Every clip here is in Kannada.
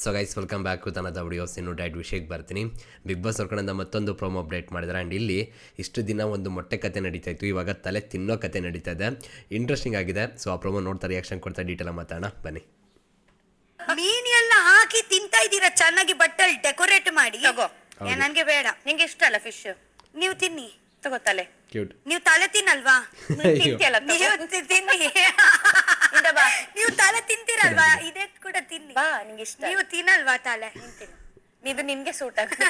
So guys welcome back with another videos. ಇನ್ನು ಡೈಟ್ ವಿಷಯಕ್ಕೆ ಬರ್ತೀನಿ. ಬಿಗ್ ಬಾಸ್ ಅವ್ರ ಕಡೆಯಿಂದ ಮತ್ತೊಂದು ಪ್ರೋಮೋ ಅಪ್ಡೇಟ್ ಮಾಡಿದ್ದಾರೆ. ಆ್ಯಂಡ್ ಇಲ್ಲಿ ಇಷ್ಟು ದಿನ ಒಂದು ಮೊಟ್ಟೆ ಕತೆ ನಡೀತಾ ಇತ್ತು, ಇವಾಗ ತಲೆ ತಿನ್ನೋ ಕತೆ ನಡೀತಾ ಇದೆ. ಇಂಟ್ರೆಸ್ಟಿಂಗ್ ಆಗಿದೆ. ಸೊ ಆ ಪ್ರೋಮೋ ನೋಡ್ತಾ ರಿಯಾಕ್ಷನ್ ಕೊಡ್ತಾ ಡೀಟೇಲ್ ಮಾತಾಡೋಣ ಬನ್ನಿ. ಮೀನ್ ಎಲ್ಲ ಹಾಕಿ ತಿಂತಾ ಇದ್ದೀರಾ ಚೆನ್ನಾಗಿ, ಬಟ್ಟಲ್ ಡೆಕೋರೇಟ್ ಮಾಡಿ. ತಗೋ, ನನ್ಗೆ ಬೇಡ. ನಿಂಗೆ ಇಷ್ಟ ಅಲ್ಲ ಫಿಶ್? ನೀವು ತಿನ್ನಿ. ತಗೋ ತಲೆ. ಕ್ಯೂಟ್. ನೀವು ತಲೆ ತಿನ್ನಲ್ವಾ? ತಿಂತಿಯಲ್ಲ, ತಗೋ. ನೀವು ತಿನ್ನಿ. ಇಂದ ಬಾ. ನೀವು ತಲೆ ತಿಂತೀರಲ್ವಾ? ಇದೇ ಕೂಡ ತಿನ್ನಿ. ಬಾ, ನಿಂಗೆ ಇಷ್ಟ. ನೀವು ತಿನ್ನಲ್ವಾ ತಲೆ? ಇದು ನಿನ್ಗೆ ಸೂಟ್ ಆಗುತ್ತೆ.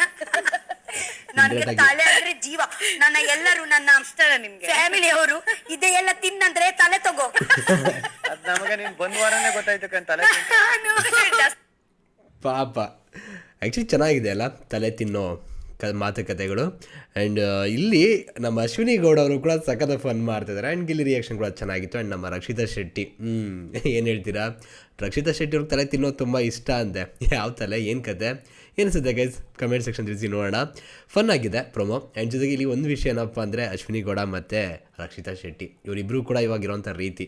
ನನ್ಗೆ ತಲೆ ಅಂದ್ರೆ ಜೀವ. ನನ್ನ ಎಲ್ಲರೂ ನನ್ನ ಇಷ್ಟ ನಿನ್ಗೆ ಫ್ಯಾಮಿಲಿ ಅವರು ಇದೇ ಎಲ್ಲ ತಿನ್ನಂದ್ರೆ ತಲೆ ತಗೋ. ಅದ್ ನಮಗೆ ನೀನ್ ಬಂದ್ ವಾರನೇ ಗೊತ್ತಾಯ್ತು ತಲೆ ಪಾಪ ಆ್ಯಕ್ಚುಲಿ ಚೆನ್ನಾಗಿದೆ ಅಲ್ಲ ತಲೆ ತಿನ್ನೋ ಮಾತುಕತೆಗಳು. ಆ್ಯಂಡ್ ಇಲ್ಲಿ ನಮ್ಮ ಅಶ್ವಿನಿ ಗೌಡ ಅವರು ಕೂಡ ಸಖತ್ ಫನ್ ಮಾಡ್ತಿದ್ದಾರೆ. ಆ್ಯಂಡ್ ಇಲ್ಲಿ ರಿಯಾಕ್ಷನ್ ಕೂಡ ಚೆನ್ನಾಗಿತ್ತು. ಆ್ಯಂಡ್ ನಮ್ಮ ರಕ್ಷಿತಾ ಶೆಟ್ಟಿ ಏನು ಹೇಳ್ತೀರಾ? ರಕ್ಷಿತಾ ಶೆಟ್ಟಿ ಅವ್ರಿಗೆ ತಲೆ ತಿನ್ನೋದು ತುಂಬ ಇಷ್ಟ ಅಂತೆ. ಯಾವ ತಲೆ, ಏನು ಕತೆ, ಏನಿಸುತ್ತೆ ಗೈಸ್ ಕಮೆಂಟ್ ಸೆಕ್ಷನ್ ತಿಳಿಸಿ ನೋಡೋಣ. ಫನ್ ಆಗಿದೆ ಪ್ರೊಮೋ. ಆ್ಯಂಡ್ ಜೊತೆಗೆ ಇಲ್ಲಿ ಒಂದು ವಿಷಯ ಏನಪ್ಪ ಅಂದರೆ ಅಶ್ವಿನಿ ಗೌಡ ಮತ್ತು ರಕ್ಷಿತಾ ಶೆಟ್ಟಿ ಇವರಿಬ್ಬರು ಕೂಡ ಇವಾಗಿರೋಂಥ ರೀತಿ.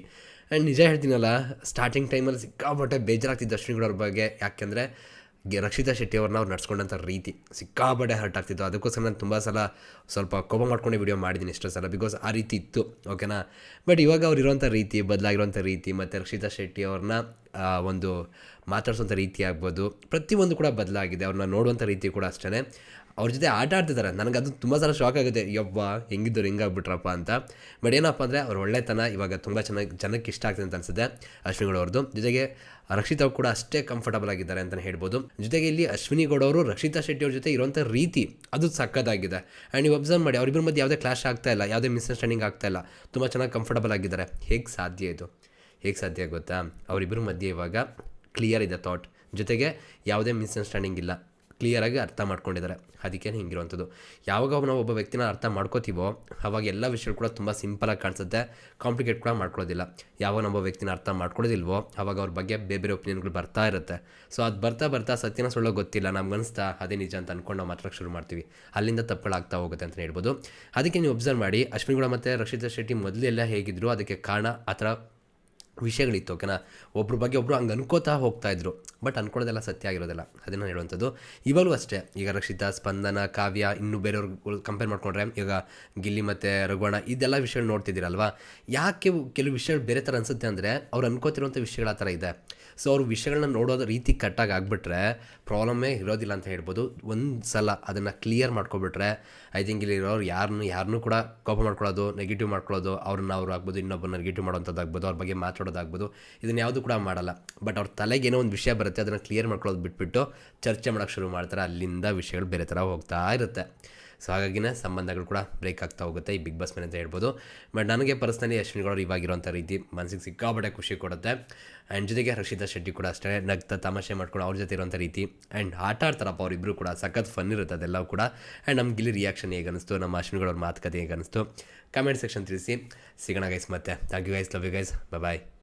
ಆ್ಯಂಡ್ ನಿಜ ಹೇಳ್ತೀನಲ್ಲ, ಸ್ಟಾರ್ಟಿಂಗ್ ಟೈಮಲ್ಲಿ ಸಿಕ್ಕಾಪಟ್ಟೆ ಬೇಜಾರಾಗ್ತಿದ್ದು ಅಶ್ವಿನಿ ಗೌಡ ಅವ್ರ ಬಗ್ಗೆ. ಯಾಕೆಂದರೆ ರಕ್ಷಿತಾ ಶೆಟ್ಟಿ ಅವ್ರನ್ನ ಅವ್ರು ನಡ್ಸ್ಕೊಂಡಂಥ ರೀತಿ ಸಿಕ್ಕಾಪಟ್ಟೆ ಹರ್ಟ್ ಆಗ್ತಿತ್ತು. ಅದಕ್ಕೋಸ್ಕರ ನಾನು ತುಂಬ ಸಲ ಸ್ವಲ್ಪ ಕೋಪ ಮಾಡ್ಕೊಂಡು ವಿಡಿಯೋ ಮಾಡಿದ್ದೀನಿ ಎಷ್ಟೋ ಸಲ, ಬಿಕಾಸ್ ಆ ರೀತಿ ಇತ್ತು, ಓಕೆನಾ. ಬಟ್ ಇವಾಗ ಅವ್ರು ಇರೋಂಥ ರೀತಿ, ಬದಲಾಗಿರೋಂಥ ರೀತಿ, ಮತ್ತು ರಕ್ಷಿತಾ ಶೆಟ್ಟಿ ಅವ್ರನ್ನ ಒಂದು ಮಾತಾಡ್ಸೋಂಥ ರೀತಿ ಆಗ್ಬೋದು, ಪ್ರತಿಯೊಂದು ಕೂಡ ಬದಲಾಗಿದೆ. ಅವ್ರನ್ನ ನೋಡುವಂಥ ರೀತಿ ಕೂಡ ಅಷ್ಟೇ. ಅವ್ರ ಜೊತೆ ಆಟ ಆಡ್ತಿದ್ದಾರೆ. ನನಗೆ ಅದು ತುಂಬ ಸಲ ಶಾಕ್ ಆಗುತ್ತೆ, ಯವ್ವ ಹೆಂಗಿದ್ದವ್ರು ಹಿಂಗಾಗ್ಬಿಟ್ರಪ್ಪ ಅಂತ. ಬಟ್ ಏನಪ್ಪ ಅಂದರೆ ಅವ್ರ ಒಳ್ಳೆತನ ಇವಾಗ ತುಂಬ ಜನಕ್ಕೆ ಇಷ್ಟ ಆಗ್ತದೆ ಅಂತ ಅನಿಸುತ್ತೆ ಅಶ್ವಿನಿ ಗೌಡ ಅವ್ರದ್ದು. ಜೊತೆಗೆ ರಕ್ಷಿತಾ ಕೂಡ ಅಷ್ಟೇ ಕಂಫರ್ಟಬಲ್ ಆಗಿದ್ದಾರೆ ಅಂತಲೇ ಹೇಳ್ಬೋದು. ಜೊತೆಗೆ ಇಲ್ಲಿ ಅಶ್ವಿನಿ ಗೌಡ ಅವರು ರಕ್ಷಿತಾ ಶೆಟ್ಟಿ ಅವ್ರ ಜೊತೆ ಇರೋಂಥ ರೀತಿ ಅದು ಸಕ್ಕತ್ತಾಗಿದೆ. ಆ್ಯಂಡ್ ನೀವು ಅಬ್ಸರ್ವ್ ಮಾಡಿ, ಅವರಿಬ್ಬರ ಮಧ್ಯೆ ಯಾವುದೇ ಕ್ಲಾಶ್ ಆಗ್ತಾ ಇಲ್ಲ, ಯಾವುದೇ ಮಿಸ್ಅಂಡರ್ಸ್ಟ್ಯಾಂಡಿಂಗ್ ಆಗ್ತಾ ಇಲ್ಲ, ತುಂಬ ಚೆನ್ನಾಗಿ ಕಂಫರ್ಟಬಲ್ ಆಗಿದ್ದಾರೆ. ಹೇಗೆ ಸಾಧ್ಯ ಇದು? ಹೇಗೆ ಸಾಧ್ಯ ಗೊತ್ತಾ? ಅವರಿಬ್ಬರ ಮಧ್ಯೆ ಇವಾಗ ಕ್ಲಿಯರ್ ಇದೆ ಥಾಟ್, ಜೊತೆಗೆ ಯಾವುದೇ ಮಿಸ್ಅಂಡರ್ಸ್ಟ್ಯಾಂಡಿಂಗ್ ಇಲ್ಲ, ಕ್ಲಿಯರಾಗಿ ಅರ್ಥ ಮಾಡ್ಕೊಂಡಿದ್ದಾರೆ. ಅದಕ್ಕೆ ಹಿಂಗಿರುವಂಥದ್ದು. ಯಾವಾಗ ನಾವು ಒಬ್ಬ ವ್ಯಕ್ತಿನ ಅರ್ಥ ಮಾಡ್ಕೋತೀವೋ ಆವಾಗ ಎಲ್ಲ ವಿಷಯಗಳು ಕೂಡ ತುಂಬ ಸಿಂಪಲಾಗಿ ಕಾಣಿಸುತ್ತೆ, ಕಾಂಪ್ಲಿಕೇಟ್ ಕೂಡ ಮಾಡ್ಕೊಳ್ಳೋದಿಲ್ಲ. ಯಾವಾಗ ನಮ್ಮ ವ್ಯಕ್ತಿನ ಅರ್ಥ ಮಾಡ್ಕೊಳ್ಳೋದಿಲ್ವೋ ಆವಾಗ ಅವ್ರ ಬಗ್ಗೆ ಬೇರೆ ಬೇರೆ ಒಪಿನಿಯನ್ಗಳು ಬರ್ತಾ ಇರುತ್ತೆ. ಸೊ ಅದು ಬರ್ತಾ ಬರ್ತಾ ಸತ್ಯನ ಸುಳ್ಳು ಗೊತ್ತಿಲ್ಲ, ನಮ್ಗೆ ಅನಿಸ್ತಾ ಅದೇ ನಿಜ ಅಂತ ಅಂದ್ಕೊಂಡು ನಾವು ಮಾತಾಡೋಕ್ಕೆ ಶುರು ಮಾಡ್ತೀವಿ. ಅಲ್ಲಿಂದ ತಪ್ಪುಗಳಾಗ್ತಾ ಹೋಗುತ್ತೆ ಅಂತ ಹೇಳ್ಬೋದು. ಅದಕ್ಕೆ ನೀವು ಅಬ್ಸರ್ವ್ ಮಾಡಿ, ಅಶ್ವಿನಿ ಗೌಡ ಮತ್ತು ರಕ್ಷಿತಾ ಶೆಟ್ಟಿ ಮೊದಲೆಲ್ಲ ಹೇಗಿದ್ರು ಅದಕ್ಕೆ ಕಾರಣ ಆ ಥರ ವಿಷಯಗಳಿತ್ತು, ಓಕೆನಾ. ಒಬ್ರ ಬಗ್ಗೆ ಒಬ್ಬರು ಹಂಗೆ ಅನ್ಕೋತಾ ಹೋಗ್ತಾಯಿದ್ರು, ಬಟ್ ಅನ್ಕೊಳ್ಳೋದೆಲ್ಲ ಸತ್ಯ ಆಗಿರೋದಿಲ್ಲ, ಅದನ್ನು ಹೇಳುವಂಥದ್ದು. ಇವಾಗಲೂ ಅಷ್ಟೇ. ಈಗ ರಕ್ಷಿತಾ, ಸ್ಪಂದನ, ಕಾವ್ಯ, ಇನ್ನೂ ಬೇರೆಯವ್ರಿಗೆ ಕಂಪೇರ್ ಮಾಡಿಕೊಂಡ್ರೆ ಈಗ ಗಿಲ್ಲಿ ಮತ್ತು ರಘುವಣ ಇದೆಲ್ಲ ವಿಷಯಗಳು ನೋಡ್ತಿದ್ದೀರಲ್ವಾ. ಯಾಕೆ ಕೆಲವು ವಿಷಯಗಳು ಬೇರೆ ಥರ ಅನಿಸುತ್ತೆ ಅಂದರೆ ಅವ್ರು ಅನ್ಕೋತಿರುವಂಥ ವಿಷಯಗಳ ಆ ಥರ ಇದೆ. ಸೊ ಅವ್ರ ವಿಷಯಗಳನ್ನ ನೋಡೋದು ರೀತಿ ಕಟ್ಟಾಗಿ ಆಗಿಬಿಟ್ರೆ ಪ್ರಾಬ್ಲಮ್ಮೇ ಇರೋದಿಲ್ಲ ಅಂತ ಹೇಳ್ಬೋದು. ಒಂದು ಸಲ ಅದನ್ನು ಕ್ಲಿಯರ್ ಮಾಡ್ಕೊಬಿಟ್ರೆ ಐ ಥಿಂಕ್ ಇಲ್ಲಿರೋರು ಯಾರನ್ನೂ ಕೂಡ ಕೋಪ ಮಾಡ್ಕೊಳ್ಳೋದು, ನೆಗೆಟಿವ್ ಮಾಡ್ಕೊಳ್ಳೋದು, ಅವ್ರು ಆಗ್ಬೋದು, ಇನ್ನೊಬ್ಬರನ್ನ ನೆಗೆಟಿವ್ ಮಾಡೋಂಥದ್ದಾಗ್ಬೋದು, ಅವ್ರ ಬಗ್ಗೆ ಮಾತಾಡೋದಾಗ್ಬೋದು, ಇದನ್ನು ಯಾವುದು ಕೂಡ ಮಾಡಲ್ಲ. ಬಟ್ ಅವ್ರ ತಲೆಗೆ ಏನೋ ಒಂದು ವಿಷಯ ಬರುತ್ತೆ, ಅದನ್ನು ಕ್ಲಿಯರ್ ಮಾಡ್ಕೊಳ್ಳೋದು ಬಿಟ್ಬಿಟ್ಟು ಚರ್ಚೆ ಮಾಡೋಕ್ಕೆ ಶುರು ಮಾಡ್ತಾರೆ. ಅಲ್ಲಿಂದ ವಿಷಯಗಳು ಬೇರೆ ಥರ ಹೋಗ್ತಾ ಇರುತ್ತೆ. ಸೊ ಹಾಗಾಗಿನೇ ಸಂಬಂಧಗಳು ಕೂಡ ಬ್ರೇಕ್ ಆಗ್ತಾ ಹೋಗುತ್ತೆ ಈ ಬಿಗ್ ಬಾಸ್ ಮೇಲೆ ಅಂತ ಹೇಳ್ಬೋದು. ಬಟ್ ನನಗೆ ಪರ್ಸ್ನಲಿ ಅಶ್ವಿನಿ ಗೌಡ ಇವಾಗಿರೋಂಥ ರೀತಿ ಮನಸ್ಸಿಗೆ ಸಿಕ್ಕಾಪಟ್ಟೆ ಖುಷಿ ಕೊಡುತ್ತೆ. ಆ್ಯಂಡ್ ಜೊತೆಗೆ ರಕ್ಷಿತಾ ಶೆಟ್ಟಿ ಕೂಡ ಅಷ್ಟೇ ನಗ್ತಾ ತಮಾಷೆ ಮಾಡ್ಕೊಂಡು ಅವ್ರ ಜೊತೆ ಇರೋಂಥ ರೀತಿ. ಆ್ಯಂಡ್ ಆಟ ಆಡ್ತಾರಪ್ಪ ಅವರಿಬ್ಬರು ಕೂಡ, ಸಖತ್ ಫನ್ ಇರುತ್ತೆ ಅದೆಲ್ಲವೂ ಕೂಡ. ಆ್ಯಂಡ್ ನಮ್ಗೆ ಇಲ್ಲಿ ರಿಯಾಕ್ಷನ್ ಹೇಗೆ ಅನಿಸ್ತು, ನಮ್ಮ ಅಶ್ವಿನಿ ಗೌಡ ಅವ್ರ ಮಾತುಕತೆ ಹೇಗೆ ಅನಿಸ್ತು ಕಮೆಂಟ್ ಸೆಕ್ಷನ್ ತಿಳಿಸಿ. ಸಿಗೋಣ ಗೈಸ್ ಮತ್ತೆ. Thank you guys, love you guys, bye.